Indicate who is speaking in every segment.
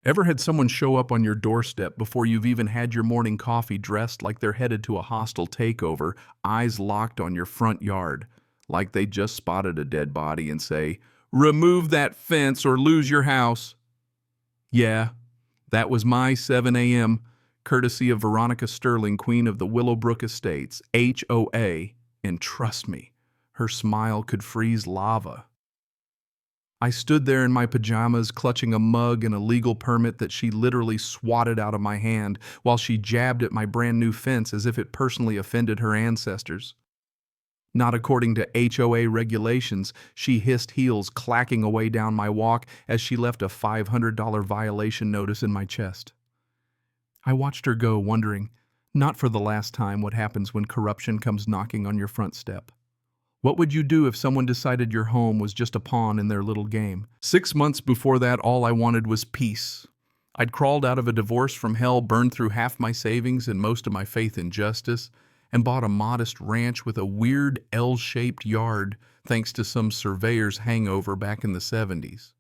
Speaker 1: Ever had someone show up on your doorstep before you've even had your morning coffee, dressed like they're headed to a hostile takeover, eyes locked on your front yard, like they just spotted a dead body and say, "Remove that fence or lose your house"? Yeah, that was my 7 a.m., courtesy of Veronica Sterling, Queen of the Willowbrook Estates, HOA, and trust me, her smile could freeze lava. I stood there in my pajamas, clutching a mug and a legal permit that she literally swatted out of my hand while she jabbed at my brand new fence as if it personally offended her ancestors. Not according to HOA regulations, she hissed, heels clacking away down my walk as she left a $500 violation notice in my chest. I watched her go, wondering, not for the last time, what happens when corruption comes knocking on your front step. What would you do if someone decided your home was just a pawn in their little game? 6 months before that, all I wanted was peace. I'd crawled out of a divorce from hell, burned through half my savings and most of my faith in justice, and bought a modest ranch with a weird L-shaped yard thanks to some surveyor's hangover back in the 70s.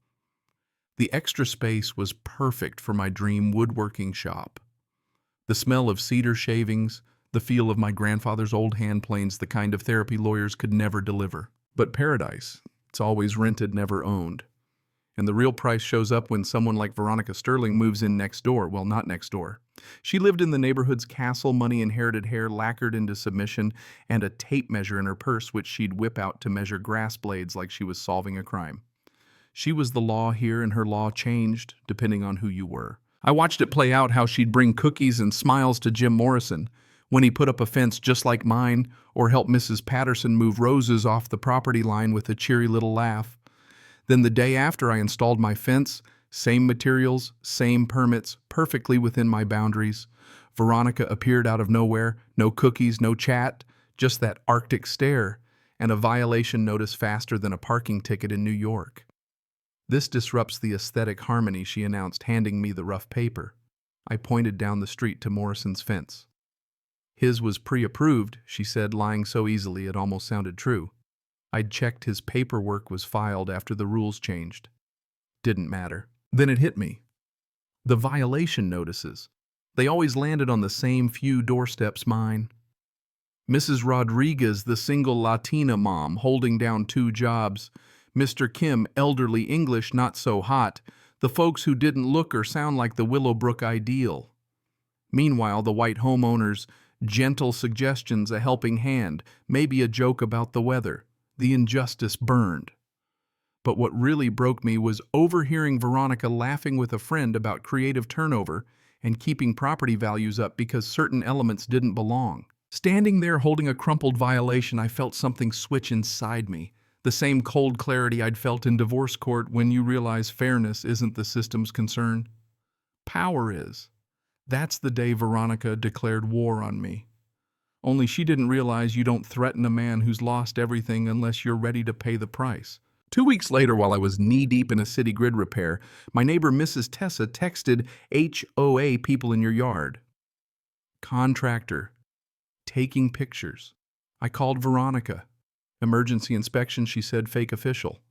Speaker 1: The extra space was perfect for my dream woodworking shop. The smell of cedar shavings, the feel of my grandfather's old hand planes, the kind of therapy lawyers could never deliver. But paradise, it's always rented, never owned. And the real price shows up when someone like Veronica Sterling moves in next door. Well, not next door. She lived in the neighborhood's castle, money, inherited hair lacquered into submission, and a tape measure in her purse which she'd whip out to measure grass blades like she was solving a crime. She was the law here, and her law changed depending on who you were. I watched it play out, how she'd bring cookies and smiles to Jim Morrison when he put up a fence just like mine, or help Mrs. Patterson move roses off the property line with a cheery little laugh. Then the day after I installed my fence, same materials, same permits, perfectly within my boundaries, Veronica appeared out of nowhere, no cookies, no chat, just that Arctic stare, and a violation notice faster than a parking ticket in New York. "This disrupts the aesthetic harmony," she announced, handing me the rough paper. I pointed down the street to Morrison's fence. "His was pre-approved," she said, lying so easily it almost sounded true. I'd checked his paperwork was filed after the rules changed. Didn't matter. Then it hit me. The violation notices. They always landed on the same few doorsteps, mine. Mrs. Rodriguez, the single Latina mom, holding down 2 jobs. Mr. Kim, elderly, English, not so hot. The folks who didn't look or sound like the Willowbrook ideal. Meanwhile, the white homeowners, gentle suggestions, a helping hand, maybe a joke about the weather. The injustice burned. But what really broke me was overhearing Veronica laughing with a friend about creative turnover and keeping property values up because certain elements didn't belong. Standing there holding a crumpled violation, I felt something switch inside me. The same cold clarity I'd felt in divorce court when you realize fairness isn't the system's concern. Power is. That's the day Veronica declared war on me. Only she didn't realize you don't threaten a man who's lost everything unless you're ready to pay the price. 2 weeks later, while I was knee-deep in a city grid repair, my neighbor Mrs. Tessa texted, "HOA people in your yard." Contractor. Taking pictures. I called Veronica. Emergency inspection, she said, fake official.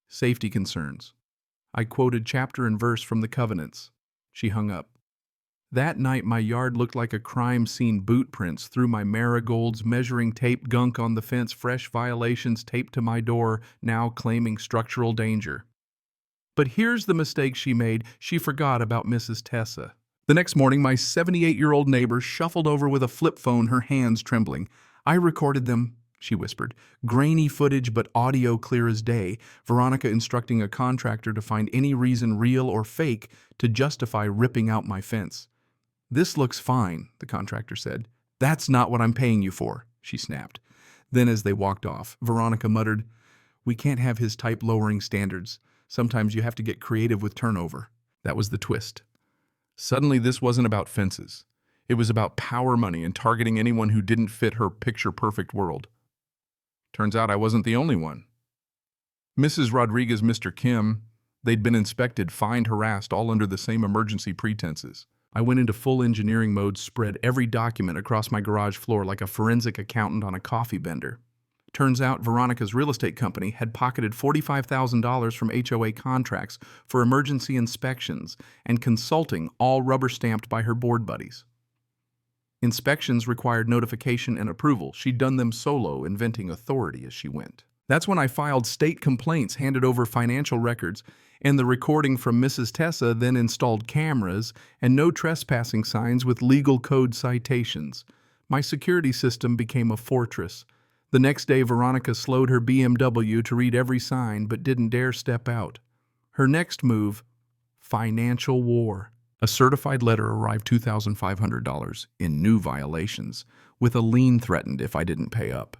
Speaker 1: Safety concerns. I quoted chapter and verse from the covenants. She hung up. That night, my yard looked like a crime scene, boot prints through my marigolds, measuring tape, gunk on the fence, fresh violations taped to my door, now claiming structural danger. But here's the mistake she made. She forgot about Mrs. Tessa. The next morning, my 78-year-old neighbor shuffled over with a flip phone, her hands trembling. "I recorded them," she whispered. "Grainy footage, but audio clear as day." Veronica instructing a contractor to find any reason, real or fake, to justify ripping out my fence. "This looks fine," the contractor said. "That's not what I'm paying you for," she snapped. Then as they walked off, Veronica muttered, "We can't have his type lowering standards. Sometimes you have to get creative with turnover." That was the twist. Suddenly this wasn't about fences. It was about power, money, and targeting anyone who didn't fit her picture-perfect world. Turns out I wasn't the only one. Mrs. Rodriguez, Mr. Kim, they'd been inspected, fined, harassed, all under the same emergency pretenses. I went into full engineering mode, spread every document across my garage floor like a forensic accountant on a coffee bender. Turns out Veronica's real estate company had pocketed $45,000 from HOA contracts for emergency inspections and consulting, all rubber-stamped by her board buddies. Inspections required notification and approval. She'd done them solo, inventing authority as she went. That's when I filed state complaints, handed over financial records, and the recording from Mrs. Tessa then installed cameras and no trespassing signs with legal code citations. My security system became a fortress. The next day, Veronica slowed her BMW to read every sign but didn't dare step out. Her next move, financial war. A certified letter arrived $2,500 in new violations, with a lien threatened if I didn't pay up.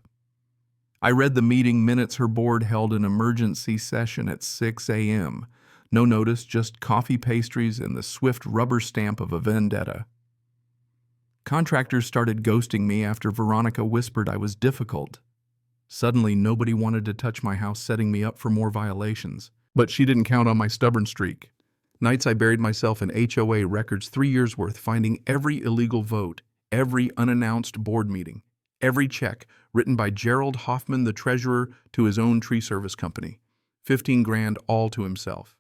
Speaker 1: I read the meeting minutes. Her board held an emergency session at 6 a.m. No notice, just coffee pastries and the swift rubber stamp of a vendetta. Contractors started ghosting me after Veronica whispered I was difficult. Suddenly, nobody wanted to touch my house, setting me up for more violations. But she didn't count on my stubborn streak. Nights I buried myself in HOA records, 3 years worth, finding every illegal vote, every unannounced board meeting, every check written by Gerald Hoffman, the treasurer, to his own tree service company. 15 grand all to himself.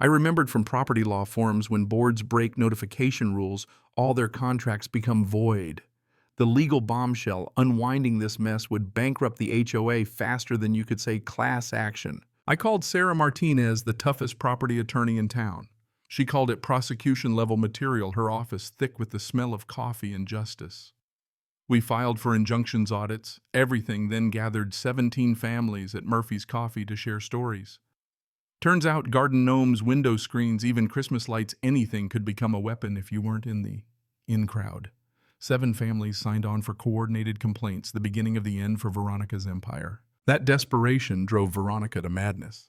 Speaker 1: I remembered from property law forums, when boards break notification rules, all their contracts become void. The legal bombshell unwinding this mess would bankrupt the HOA faster than you could say class action. I called Sarah Martinez, the toughest property attorney in town. She called it prosecution-level material, her office thick with the smell of coffee and justice. We filed for injunctions audits, everything, then gathered 17 families at Murphy's Coffee to share stories. Turns out garden gnomes, window screens, even Christmas lights, anything could become a weapon if you weren't in the in crowd. 7 families signed on for coordinated complaints, the beginning of the end for Veronica's empire. That desperation drove Veronica to madness.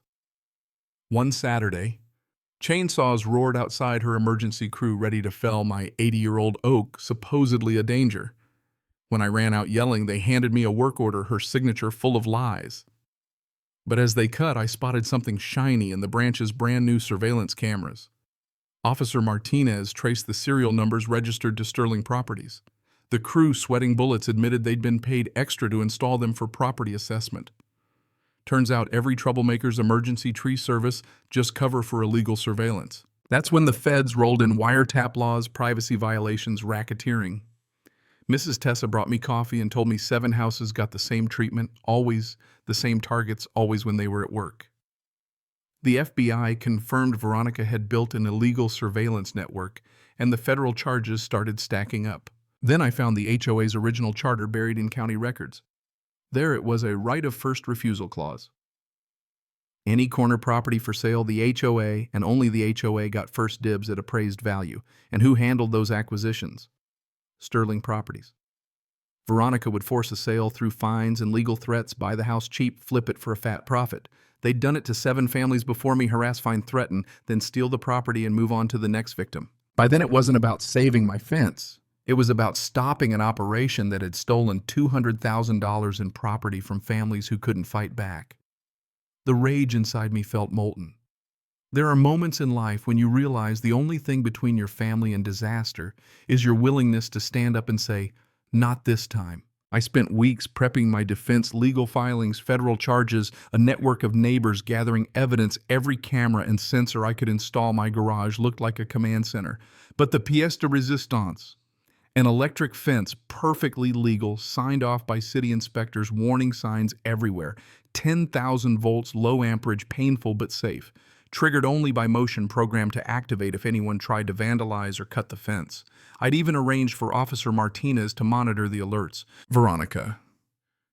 Speaker 1: One Saturday, chainsaws roared outside her emergency crew, ready to fell my 80-year-old oak, supposedly a danger. When I ran out yelling, they handed me a work order, her signature full of lies. But as they cut, I spotted something shiny in the branch's brand-new surveillance cameras. Officer Martinez traced the serial numbers registered to Sterling Properties. The crew, sweating bullets, admitted they'd been paid extra to install them for property assessment. Turns out every troublemaker's emergency tree service just cover for illegal surveillance. That's when the feds rolled in wiretap laws, privacy violations, racketeering. Mrs. Tessa brought me coffee and told me 7 houses got the same treatment, always the same targets, always when they were at work. The FBI confirmed Veronica had built an illegal surveillance network, and the federal charges started stacking up. Then I found the HOA's original charter buried in county records. There it was, a right of first refusal clause. Any corner property for sale, the HOA and only the HOA got first dibs at appraised value. And who handled those acquisitions? Sterling Properties. Veronica would force a sale through fines and legal threats, buy the house cheap, flip it for a fat profit. They'd done it to 7 families before me, harass, fine, threaten, then steal the property and move on to the next victim. By then it wasn't about saving my fence. It was about stopping an operation that had stolen $200,000 in property from families who couldn't fight back. The rage inside me felt molten. There are moments in life when you realize the only thing between your family and disaster is your willingness to stand up and say, "Not this time." I spent weeks prepping my defense, legal filings, federal charges, a network of neighbors gathering evidence. Every camera and sensor I could install my garage looked like a command center. But the pièce de résistance, an electric fence, perfectly legal, signed off by city inspectors, warning signs everywhere, 10,000 volts, low amperage, painful but safe, triggered only by motion, programmed to activate if anyone tried to vandalize or cut the fence. I'd even arranged for Officer Martinez to monitor the alerts. Veronica.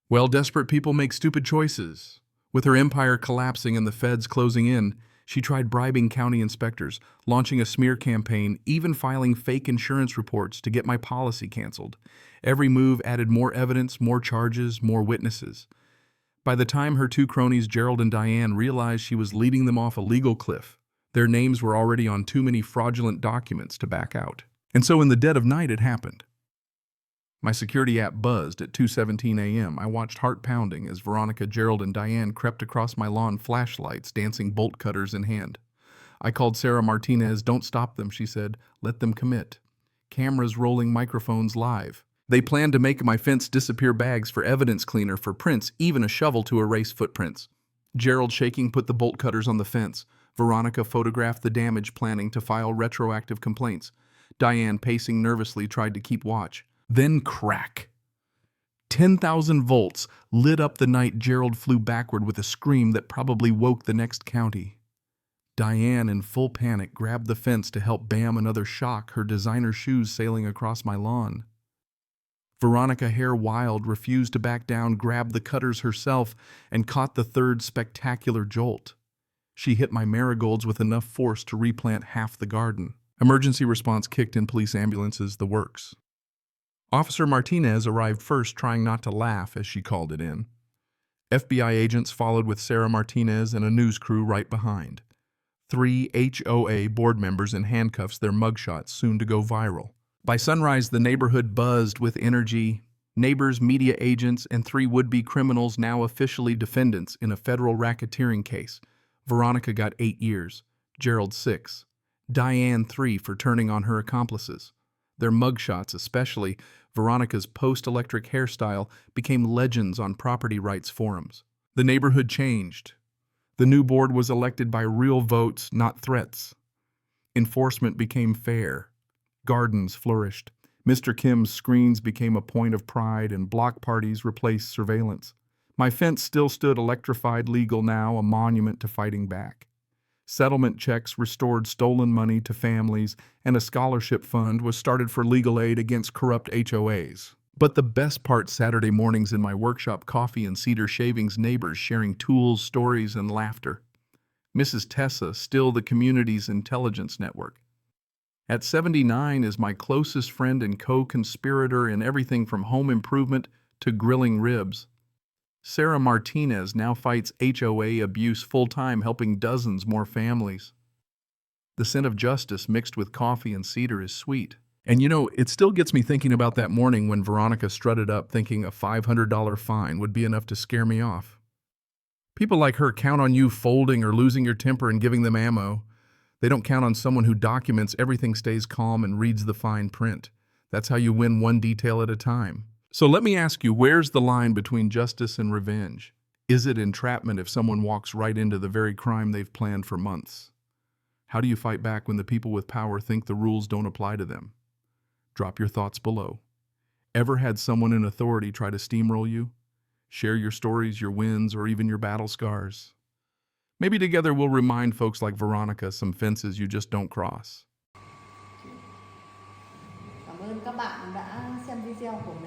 Speaker 1: Well, desperate people make stupid choices. With her empire collapsing and the feds closing in, she tried bribing county inspectors, launching a smear campaign, even filing fake insurance reports to get my policy canceled. Every move added more evidence, more charges, more witnesses. By the time her 2 cronies, Gerald and Diane, realized she was leading them off a legal cliff, their names were already on too many fraudulent documents to back out. And so in the dead of night it happened. My security app buzzed at 2:17 a.m. I watched heart pounding as Veronica, Gerald, and Diane crept across my lawn, flashlights dancing, bolt cutters in hand. I called Sarah Martinez. "Don't stop them," she said. "Let them commit." Cameras rolling, microphones live. They planned to make my fence disappear bags for evidence cleaner for prints, even a shovel to erase footprints. Gerald, shaking, put the bolt cutters on the fence. Veronica photographed the damage, planning to file retroactive complaints. Diane, pacing nervously, tried to keep watch. Then crack! 10,000 volts lit up the night. Gerald flew backward with a scream that probably woke the next county. Diane, in full panic, grabbed the fence to help Bam another shock, her designer shoes sailing across my lawn. Veronica, hair wild, refused to back down, grabbed the cutters herself, and caught the third spectacular jolt. She hit my marigolds with enough force to replant half the garden. Emergency response kicked in, police ambulances, the works. Officer Martinez arrived first, trying not to laugh as she called it in. FBI agents followed with Sarah Martinez and a news crew right behind. 3 HOA board members in handcuffs, their mugshots soon to go viral. By sunrise, the neighborhood buzzed with energy. Neighbors, media agents, and 3 would-be criminals, now officially defendants in a federal racketeering case. Veronica got 8 years, Gerald 6, Diane 3 for turning on her accomplices. Their mugshots, especially Veronica's post-electric hairstyle, became legends on property rights forums. The neighborhood changed. The new board was elected by real votes, not threats. Enforcement became fair. Gardens flourished. Mr. Kim's screens became a point of pride, and block parties replaced surveillance. My fence still stood electrified, legal now, a monument to fighting back. Settlement checks restored stolen money to families, and a scholarship fund was started for legal aid against corrupt HOAs. But the best part, Saturday mornings in my workshop, coffee and cedar shavings, neighbors sharing tools, stories, and laughter. Mrs. Tessa, still the community's intelligence network. At 79, is my closest friend and co-conspirator in everything from home improvement to grilling ribs. Sarah Martinez now fights HOA abuse full-time, helping dozens more families. The scent of justice mixed with coffee and cedar is sweet. And you know, it still gets me thinking about that morning when Veronica strutted up thinking a $500 fine would be enough to scare me off. People like her count on you folding or losing your temper and giving them ammo. They don't count on someone who documents everything, stays calm, and reads the fine print. That's how you win one detail at a time. So let me ask you, where's the line between justice and revenge? Is it entrapment if someone walks right into the very crime they've planned for months? How do you fight back when the people with power think the rules don't apply to them? Drop your thoughts below. Ever had someone in authority try to steamroll you? Share your stories, your wins, or even your battle scars. Maybe together we'll remind folks like Veronica some fences you just don't cross.
Speaker 2: Cảm ơn các bạn đã xem video của mình.